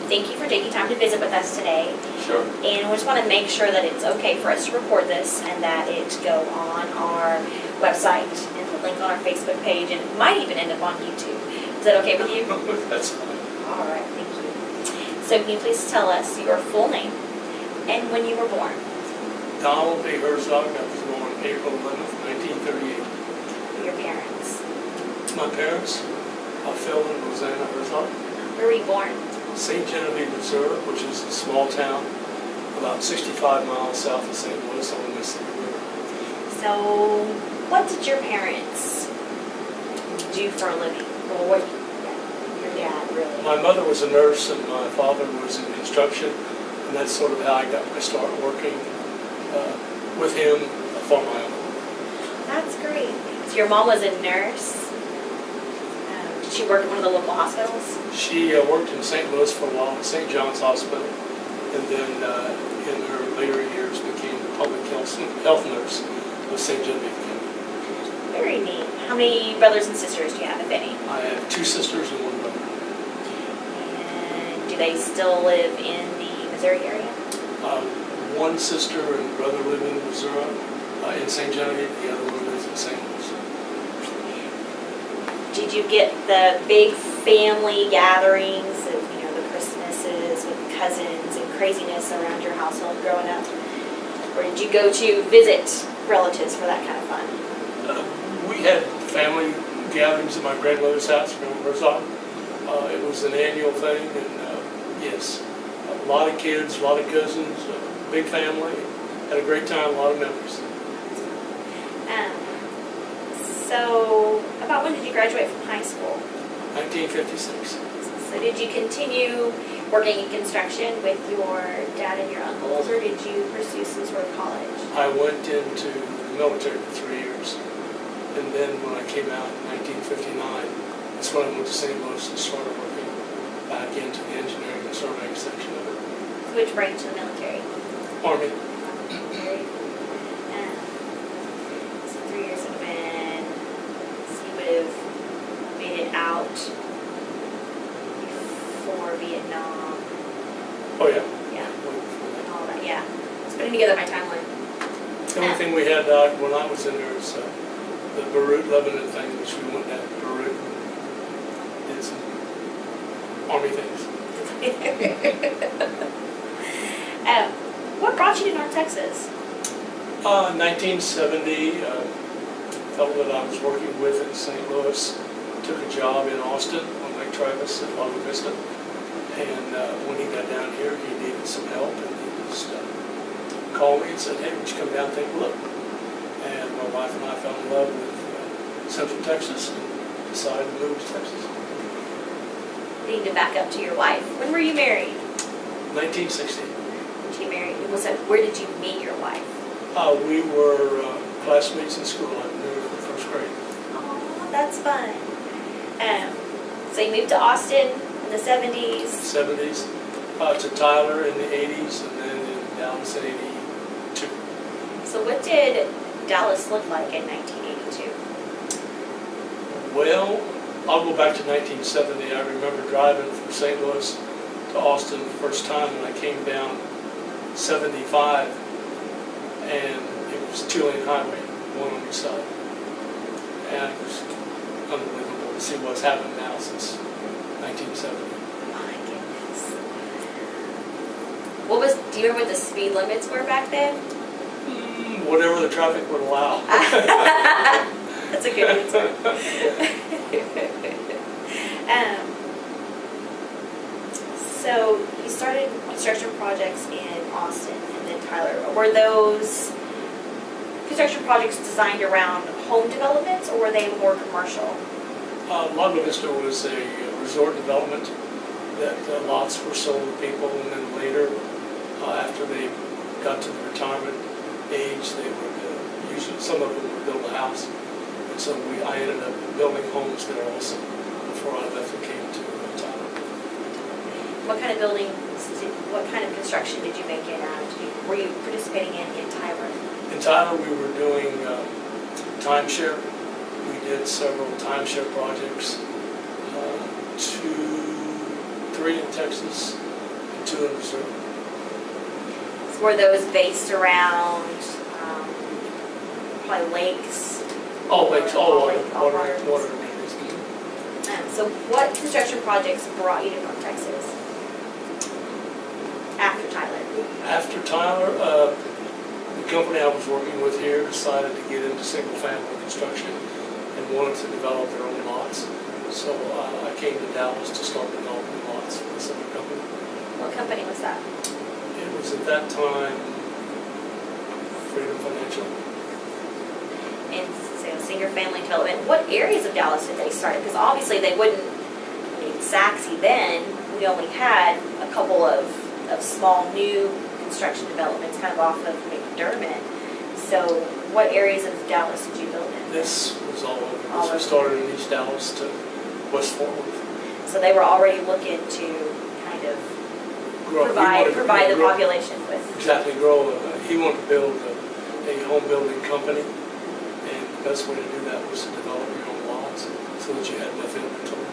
thank you for taking time to visit with us today. Sure. And we just want to make sure that it's okay for us to record this and that it go on our website and the link on our Facebook page, and it might even end up on YouTube. Is that okay with you? That's fine. All right, thank you. So can you please tell us your full name and when you were born? Donald Herzog. I was born April 11th, 1938. Your parents? My parents, Phil and Rosanna Herzog. Where were you born? St. Genevieve, Missouri, which is a small town about 65 miles south of St. Louis on the Mississippi River. So, what did your parents do for a living? Or what, your dad, really? My mother was a nurse and my father was in construction, and that's sort of how I got my start working with him for my uncle. That's great. So your mom was a nurse. Did she work at one of the local hospitals? She worked in St. Louis for a while at St. John's Hospital, and then in her later years became the public health nurse of St. Genevieve County. Very neat. How many brothers and sisters do you have, if any? I have 2 sisters and 1 brother. And do they still live in the Missouri area? 1 sister and brother live in Missouri, in St. Genevieve. The other one lives in St. Louis. Did you get the big family gatherings of, the Christmases with cousins and craziness around your household growing up? Or did you go to visit relatives for that kind of fun? We had family gatherings at my grandmother's house, Grandma Herzog. It was an annual thing, and yes, a lot of kids, a lot of cousins, big family. Had a great time, a lot of memories. So, about when did you graduate from high school? 1956. So did you continue working in construction with your dad and your uncles, or did you pursue some sort of college? I went into the military for 3 years. And then when I came out in 1959, that's when I went to St. Louis and started working back into the engineering and surveying section of it. Which branch of the military? Army. So 3 years have been, so you would have made it out before Vietnam. Oh yeah. Yeah. All that, yeah. It's putting together my timeline. The only thing we had when I was in there was the Beirut, Lebanon thing, which we went down to Beirut and did some Army things. What brought you to North Texas? 1970, fellow that I was working with in St. Louis took a job in Austin on Lake Travis at Lago Vista. And when he got down here, he needed some help, and he just called me and said, "Hey, would you come down and take a look?" And my wife and I fell in love with Central Texas and decided to move to Texas. We need to back up to your wife. When were you married? 1960. When she married? Where did you meet your wife? We were classmates in school. I knew her from first grade. Oh, that's fun. So you moved to Austin in the 70s? 70s, to Tyler in the 80s, and then in Dallas in 82. So what did Dallas look like in 1982? Well, I'll go back to 1970. I remember driving from St. Louis to Austin the first time when I came down 75, and it was a 2-lane highway, one on each side. And it was unbelievable to see what's happened now since 1970. My goodness. Do you remember what the speed limits were back then? Whatever the traffic would allow. That's a good answer. So you started construction projects in Austin and then Tyler. Were those construction projects designed around home developments, or were they more commercial? Lago Vista was a resort development that lots were sold to people, and then later, after they got to the retirement age, they would usually, some of them would build a house. And so I ended up building homes there also before I left and came to Tyler. What kind of what kind of construction did you make it out of? Were you participating in Tyler? In Tyler, we were doing timeshare. We did several timeshare projects, 3 in Texas, two in reserve. Were those based around probably lakes? All lakes, all water, all water waters. amenities. So what construction projects brought you to North Texas after Tyler? After Tyler, the company I was working with here decided to get into single-family construction and wanted to develop their own lots. So I came to Dallas to start developing lots for this other company. What company was that? It was at that time Freedom Financial. And so single family development. What areas of Dallas did they start? Because obviously they wouldn't, I mean, Sachse then, we only had a couple of small new construction developments kind of off of McDermott. So what areas of Dallas did you build in? This was all over. All This over. was started in East Dallas to West Fort Worth. So they were already looking to kind of provide the population with. Exactly, grow. He wanted to build a home building company, and the best way to do that was to develop your own lots so that you had enough inventory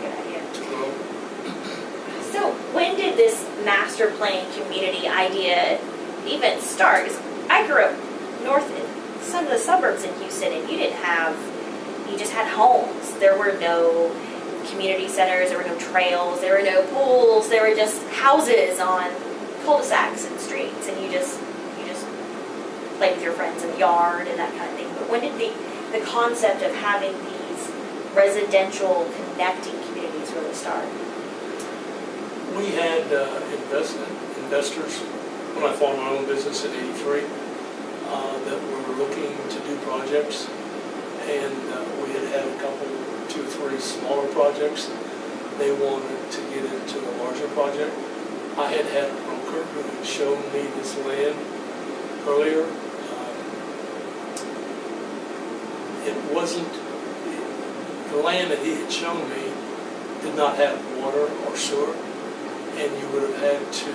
Good idea. to grow. So when did this master plan community idea even start? 'Cause I grew up north in some of the suburbs in Houston, and you just had homes. There were no community centers, there were no trails, there were no pools, there were just houses on cul-de-sacs and streets, and you just played with your friends in the yard and that kind of thing. But when did the concept of having these residential connecting communities really start? We had investors when I formed my own business in '83 that were looking to do projects, and we had a couple, 2 or 3 smaller projects. They wanted to get into a larger project. I had a broker who had shown me this land earlier. It wasn't, the land that he had shown me did not have water or sewer, and you would have had to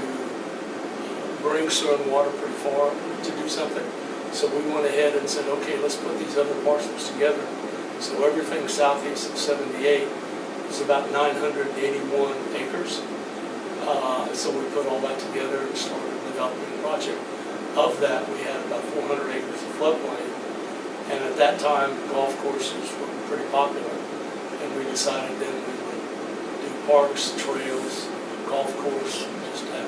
bring sewer and water pretty far to do something. So we went ahead and said, okay, let's put these other parcels together. So everything southeast of 78 is about 981 acres. So we put all that together and started developing the project. Of that, we had about 400 acres of floodplain. And at that time, golf courses were pretty popular. And we decided then we would do parks, trails, golf course, just have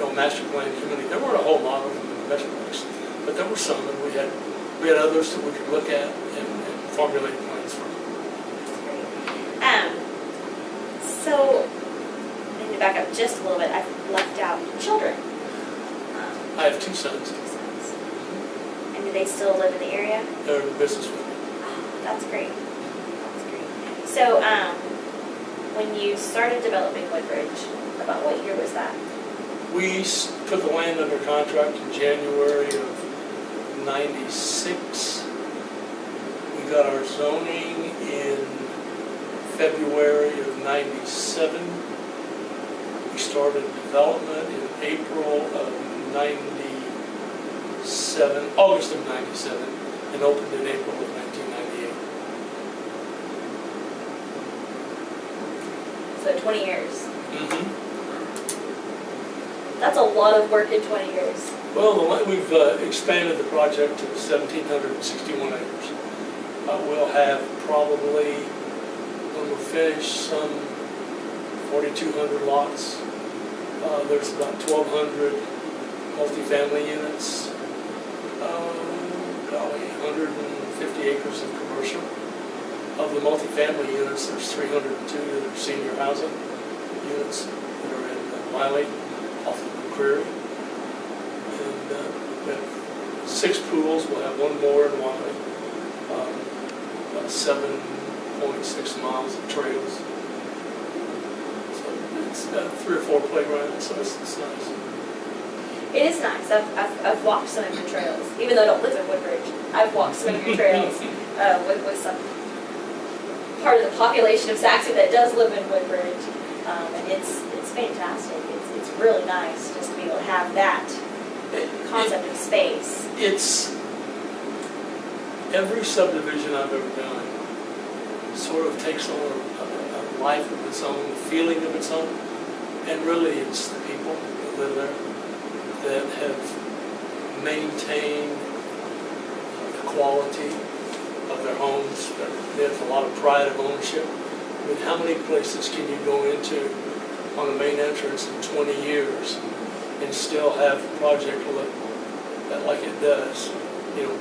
a master plan community. There weren't a whole lot of them in the Metroplex, but there were some, and we had others that we could look at and formulate plans for. So, I need to back up just a little bit. I've left out children. I have 2 sons. 2 sons. And do they still live in the area? They're in business with me. Oh, that's great. That's great. So, when you started developing Woodbridge, about what year was that? We put the land under contract in January of '96. We got our zoning in February of '97. We started development in April of '97, August of '97, and opened in April of 1998. So 20 years. Mm-hmm. That's a lot of work in 20 years. Well, we've expanded the project to 1,761 acres. We'll have probably, when we're finished, some 4,200 lots. There's about 1,200 multifamily units. Probably 150 acres of commercial. Of the multifamily units, there's 302 that are senior housing units that are in Wiley, off of McCreary. And we have 6 pools. We'll have 1 more in Wiley. About 7.6 miles of trails. So it's got 3 or 4 playgrounds, so it's nice. It is nice. I've walked some of your trails, even though I don't live in Woodbridge. I've walked some of your trails with some part of the population of Sachse that does live in Woodbridge, and it's fantastic. It's really nice just to be able to have that concept of space. It's every subdivision I've ever done sort of takes on a life of its own, a feeling of its own, And really, it's the people that live there that have maintained the quality of their homes. They have a lot of pride of ownership. I mean, how many places can you go into on the main entrance in 20 years and still have the project look like it does,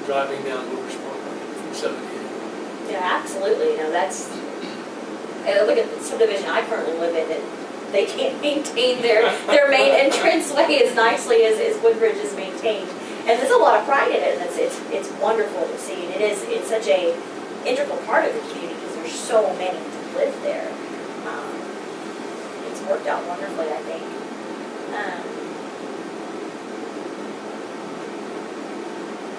driving down Lewis Parkway from 78? Yeah, absolutely. That's, look at the subdivision I currently live in, that they can't maintain their main entranceway as nicely as Woodbridge is maintained. And there's a lot of pride in it, and it's wonderful to see. And it's such a integral part of the community because there's so many to live there. It's worked out wonderfully, I think.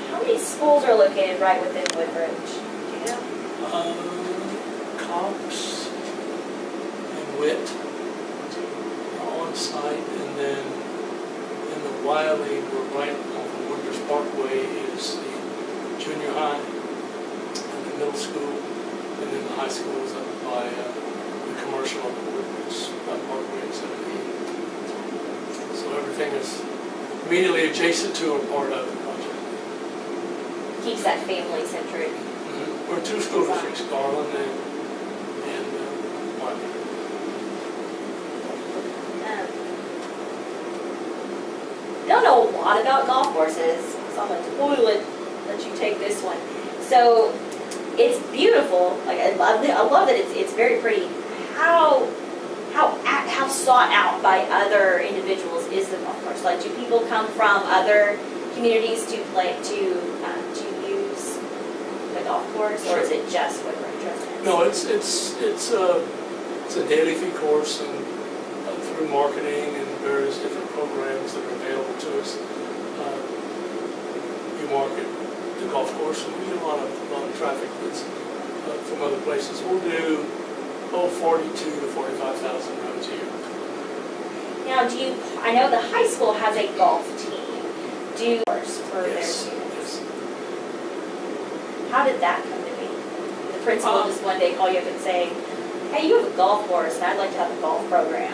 How many schools are located right within Woodbridge? Do you know? Cox and Witt are on site, and then in the Wiley, we're right off of Woodbridge Parkway, is the junior high and the middle school, and then the high school is up by the commercial up at Woodbridge Parkway and 78. So everything is immediately adjacent to or part of the project. Keeps that family-centric. We're two school districts, Garland and Wiley. Don't know a lot about golf courses, so I'm going to totally let you take this one. So it's beautiful. Like I love that it's very pretty. How sought out by other individuals is the golf course? Like, do people come from other communities to use the golf course, or is it just Woodbridge residents? No, it's a daily fee course, and through marketing and various different programs that are available to us, you market the golf course, and we get a lot of traffic that's from other places. We'll do 42,000 to 45,000 rounds a year. Now, I know the high school has a golf team. Do you for their students? Yes. How did that come to be? The principal just one day call you up and say, "Hey, you have a golf course, and I'd like to have a golf program."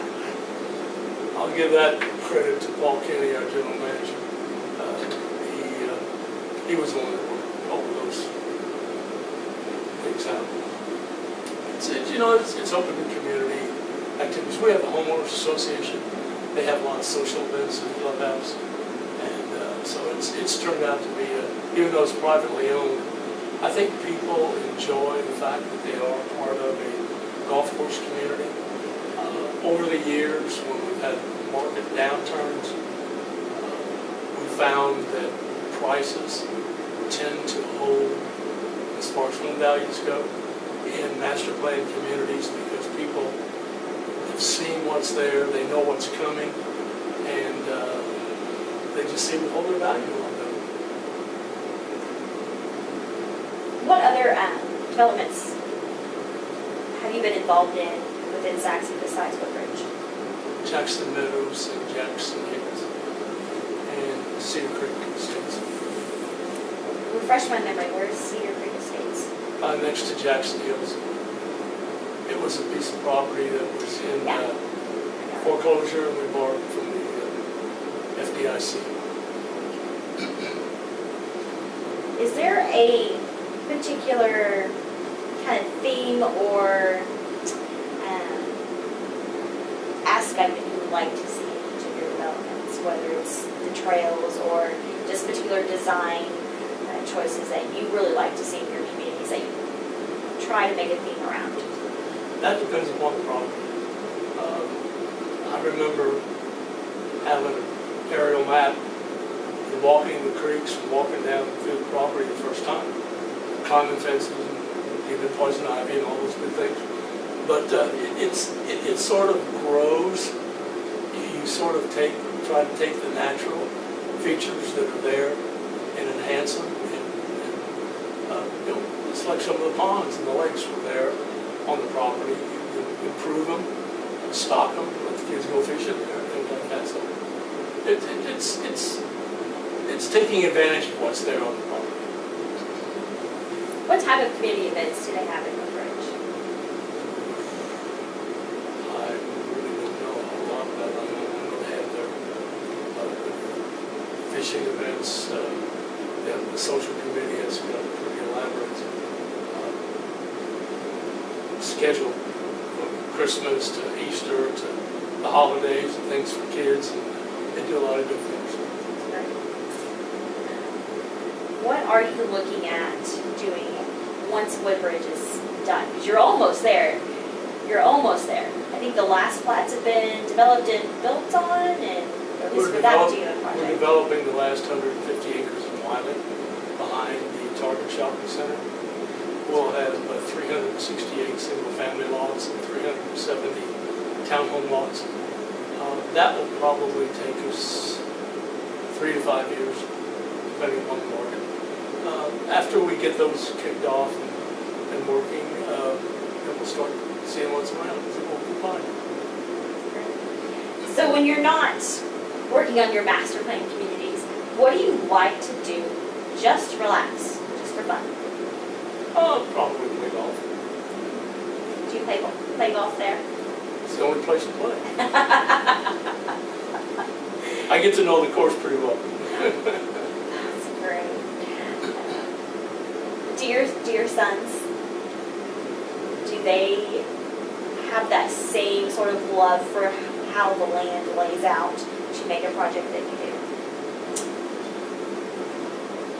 I'll give that credit to Paul Kenny, our general manager. He was the one that worked all of those things out. It's open to community activities. We have the homeowners association. They have a lot of social events in the clubhouse, and so it's turned out to be, even though it's privately owned, I think people enjoy the fact that they are part of a golf course community. Over the years, when we've had market downturns, we found that prices tend to hold as far as home values go in master plan communities, because people have seen what's there, they know what's coming, and they just seem to hold their value on them. What other developments have you been involved in within Sachse besides Woodbridge? Jackson Meadows and Jackson Hills and Cedar Creek Estates. Refresh my memory, where's Cedar Creek Estates? Next to Jackson Hills. It was a piece of property that was in foreclosure, and we borrowed from the FDIC. Is there a particular kind of theme or aspect that you would like to see in each of your developments, whether it's the trails or just particular design choices that you really like to see in your communities that you try to make a theme around? That depends upon the property. I remember having an aerial map and walking the creeks and walking down through the property the first time, climbing fences and even poison ivy and all those good things. But it sort of grows. You sort of try to take the natural features that are there and enhance them. It's like some of the ponds and the lakes were there on the property. You improve them, stock them, let the kids go fishing there, things like that. So it's taking advantage of what's there on the property. What type of community events do they have in Woodbridge? I really don't know a whole lot about fishing events. The social committee has got a pretty elaborate schedule from Christmas to Easter to the holidays and things for kids, and they do a lot of good things. What are you looking at doing once Woodbridge is done? Because you're almost there. You're almost there. I think the last plats have been developed and built on, and at least for that particular We're project. developing the last 150 acres in Wiley behind the Target Shopping Center. We'll have 368 single-family lots and 370 townhome lots. That will probably take us 3 to 5 years, depending upon the market. After we get those kicked off and working, then we'll start seeing what's around. We'll buy. So when you're not working on your master plan communities, what do you like to do just to relax, just for fun? Probably play golf. Do you play golf there? It's the only place to play. I get to know the course pretty well. That's great. Do your sons, do they have that same sort of love for how the land lays out to make a project that you do?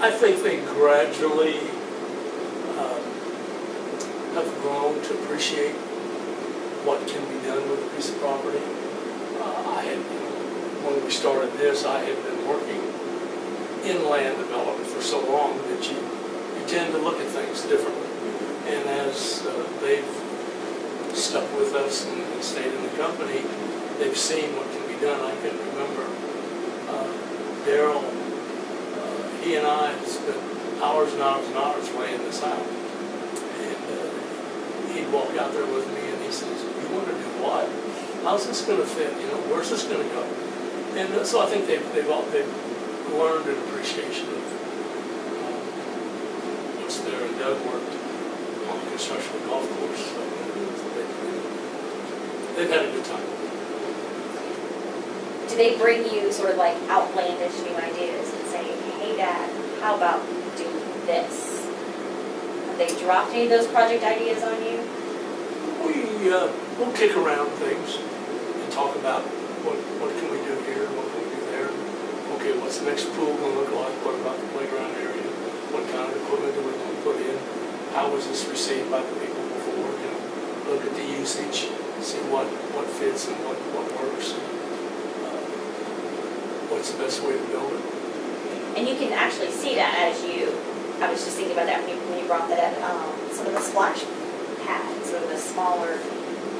I think they gradually have grown to appreciate what can be done with a piece of property. When we started this, I had been working in land development for so long that you tend to look at things differently. And as they've stuck with us and stayed in the company, they've seen what can be done. I can remember Daryl, he and I spent hours and hours and hours laying this out. And he'd walk out there with me and he says, "You want to do what? How's this going to fit? Where's this going to go?" And so I think they've learned an appreciation of what's there. And Doug worked on the construction of the golf course. So they've had a good time. Do they bring you sort of like outlandish new ideas and say, "Hey Dad, how about doing this?" Have they dropped any of those project ideas on you? We'll kick around things and talk about what can we do here, what can we do there. Okay, what's the next pool going to look like? What about the playground area? What kind of equipment do we want to put in? How was this received by the people before? Look at the usage, see what fits and what works. What's the best way to build it? And you can actually see that I was just thinking about that when you brought that up, some of the splash pads or the smaller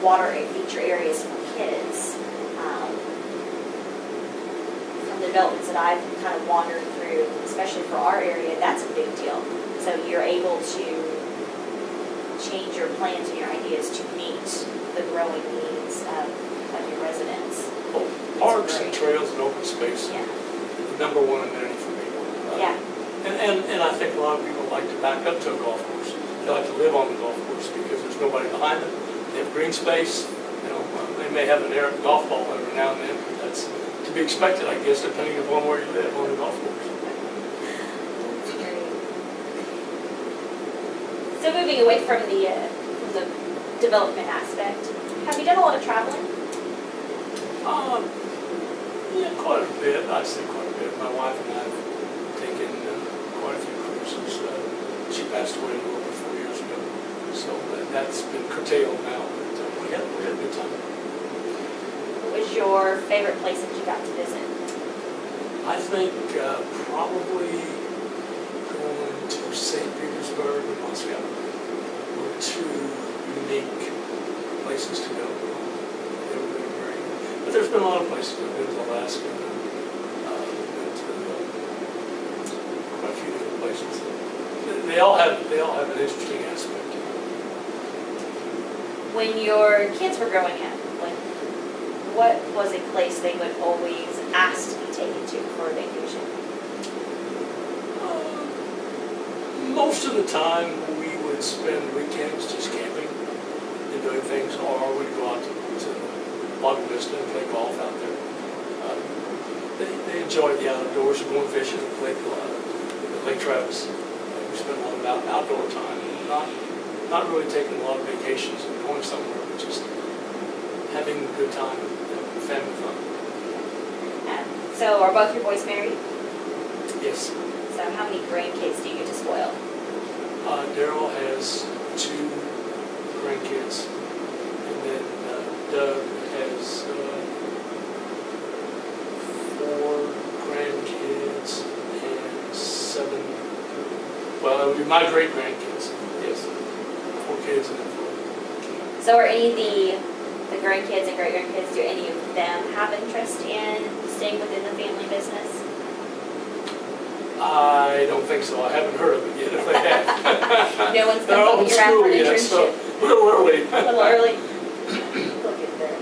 water feature areas for kids. From the developments that I've kind of wandered through, especially for our area, that's a big deal. So you're able to change your plans and your ideas to meet the growing needs of your residents. Well, parks and trails and open space, Yeah. number one amenity for people. Yeah. And I think a lot of people like to back up to a golf course. They like to live on the golf course because there's nobody behind them. They have green space. They may have an errant golf ball every now and then. That's to be expected, I guess, depending upon where you live on the golf course. So moving away from the development aspect, have you done a lot of traveling? Yeah, quite a bit. I say quite a bit. My wife and I have taken quite a few cruises. She passed away a little over 4 years ago, so that's been curtailed now. But we had a good time. What was your favorite place that you got to visit? I think probably going to St. Petersburg and Moscow were two unique places to go. They were very good. But there's been a lot of places. We've been to Alaska. We've been to quite a few different places. They all have an interesting aspect. When your kids were growing up, what was a place they would always ask to be taken to for a vacation? Most of the time, we would spend weekends just camping and doing things, or we'd go out to Lago Vista and play golf out there. They enjoy the outdoors, going fishing at Lake Travis. We spend a lot of outdoor time, not really taking a lot of vacations and going somewhere, but just having a good time, family fun. So are both your boys married? Yes. So how many grandkids do you get to spoil? Daryl has 2 grandkids, and then Doug has 4 grandkids and 7. Well, that would be my great grandkids. Yes, 4 kids and then 4. So are any of the grandkids and great grandkids, do any of them have interest in staying within the family business? I don't think so. I haven't heard of it yet, if they have. No one's They're been old poking around for school an yet, so internship. a little early. A little early. Look at that.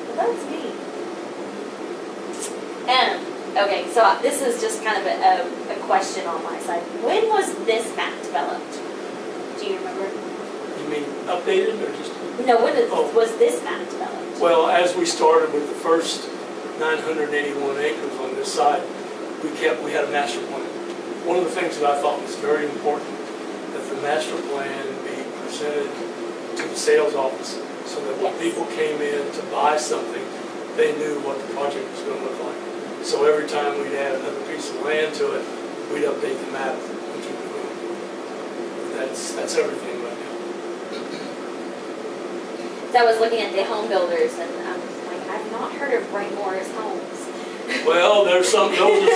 Well, that's neat. Okay, so this is just kind of a question on my side. When was this map developed? Do you remember? You mean updated or just? No, when was this map developed? Well, as we started with the first 981 acres on this side, we had a master plan. One of the things that I thought was very important, that the master plan be presented to the sales office so that when people came in to buy something, they knew what the project was going to look like. So every time we'd add another piece of land to it, we'd update the map and keep it moving. That's everything right now. So I was looking at the home builders and I was like, I've not heard of Raymores Homes. Well, those are some from the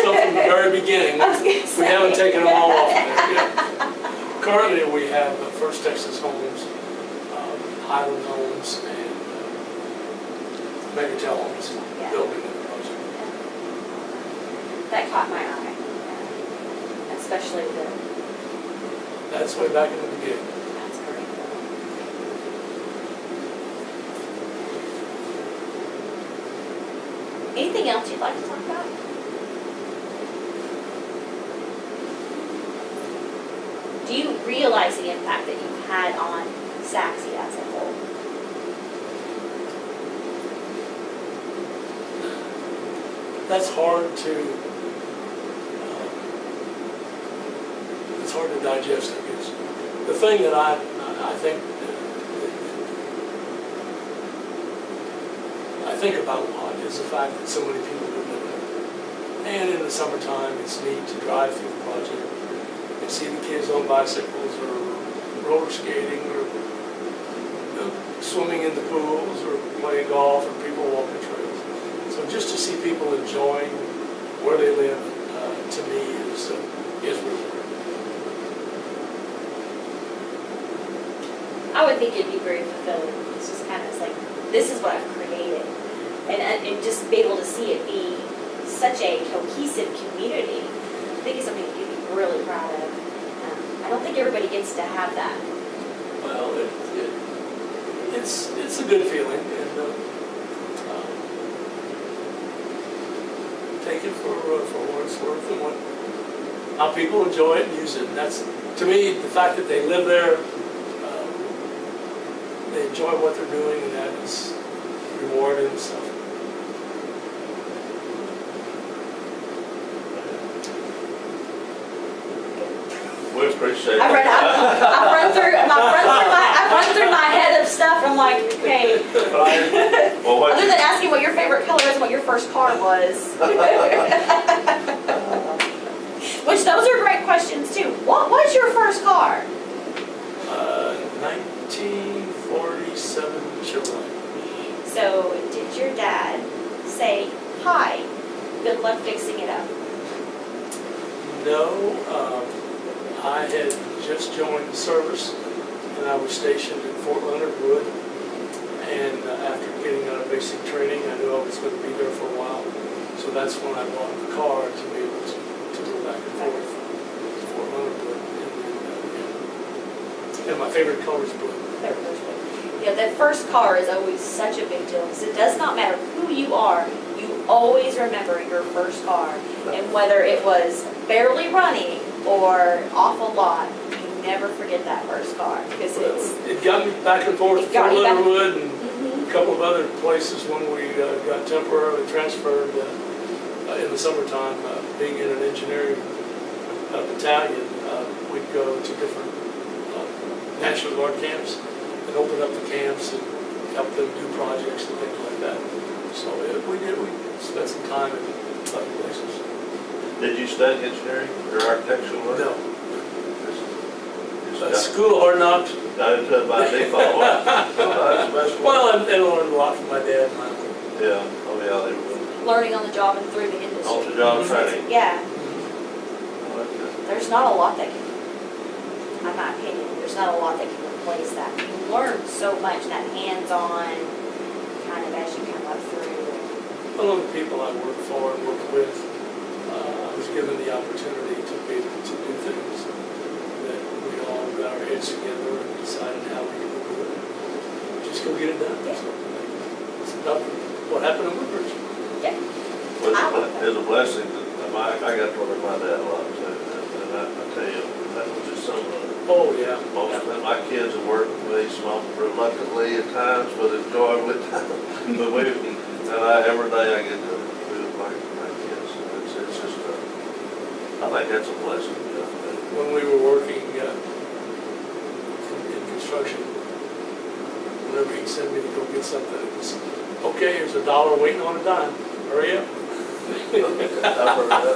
very beginning. I was gonna say. We haven't taken them all off there yet. Currently, we have First Texas Homes, Highland Homes, and Megatel Homes building the project. That caught my eye, especially That's way back in the beginning. that's great. Anything else you'd like to talk about? Do you realize the impact that you've had on Sachse as a whole? That's hard to digest, I guess. The thing that I think about a lot is the fact that so many people do live there. And in the summertime, it's neat to drive through the project and see the kids on bicycles or roller skating or swimming in the pools or playing golf or people walking trails. So just to see people enjoying where they live, to me, is really great. I would think it'd be very fulfilling. It's just kind of like, this is what I've created. And just be able to see it be such a cohesive community, I think it's something that you'd be really proud of. I don't think everybody gets to have that. Well, it's a good feeling, and take it for what it's worth and how people enjoy it and use it. And that's, to me, the fact that they live there, they enjoy what they're doing, and that is rewarding and stuff. We appreciate it. I've run through my head of stuff. I'm like, okay. Well, what Other you, than asking what your favorite color is and what your first car was. Which those are great questions too. What was your first car? 1947 Chevrolet. So did your dad say, hi, good luck fixing it up? No, I had just joined the service, and I was stationed in Fort Leonard Wood. And after getting out of basic training, I knew I was going to be there for a while. So that's when I bought the car to be able to go back and forth to Fort Leonard Wood. And my favorite color is blue. Yeah, that first car is always such a big deal because it does not matter who you are, you always remember your first car. And whether it was barely running or off a lot, you never forget that first car because It got me back and forth to Fort Leonard Wood and a couple of other places when we got temporarily transferred. in the summertime, being in an engineering battalion, we'd go to different National Guard camps and open up the camps and help them do projects and things like that. So we spent some time in other places. Did you study engineering or architectural work? No. Just School of Hard Knocks. got into it by default. Well, and learned a lot from my dad and my uncle. Yeah, oh yeah, they were. Learning on the job and through the industry. On the job training. Yeah, Oh, that's good. there's not a lot that can, in my opinion, there's not a lot that can replace that. You learn so much, that hands-on, kind of as you come up through. A lot of the people I work for and work with, I was given the opportunity to be able to do things that we all got our heads together and decided how we could do it. Just go get it done. So, it's about what happened in Woodbridge. Yeah. It's a blessing that I got to work with my dad a lot too. And I tell you, that was just some of it. Oh, yeah. Most of them, my kids have worked with me, some reluctantly at times, but enjoyably at times. But every day I get to do it like my kids. It's just, I think that's a blessing. When we were working in construction, whenever he'd send me to go get something, it was, okay, here's $1 waiting on a dime. Hurry up. I've heard that.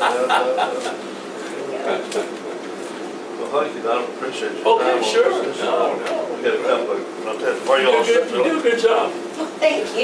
Well, thank you, Don. Appreciate your time. Okay, sure. On this. No. We got a couple of, where y'all You do a good job. Thank you.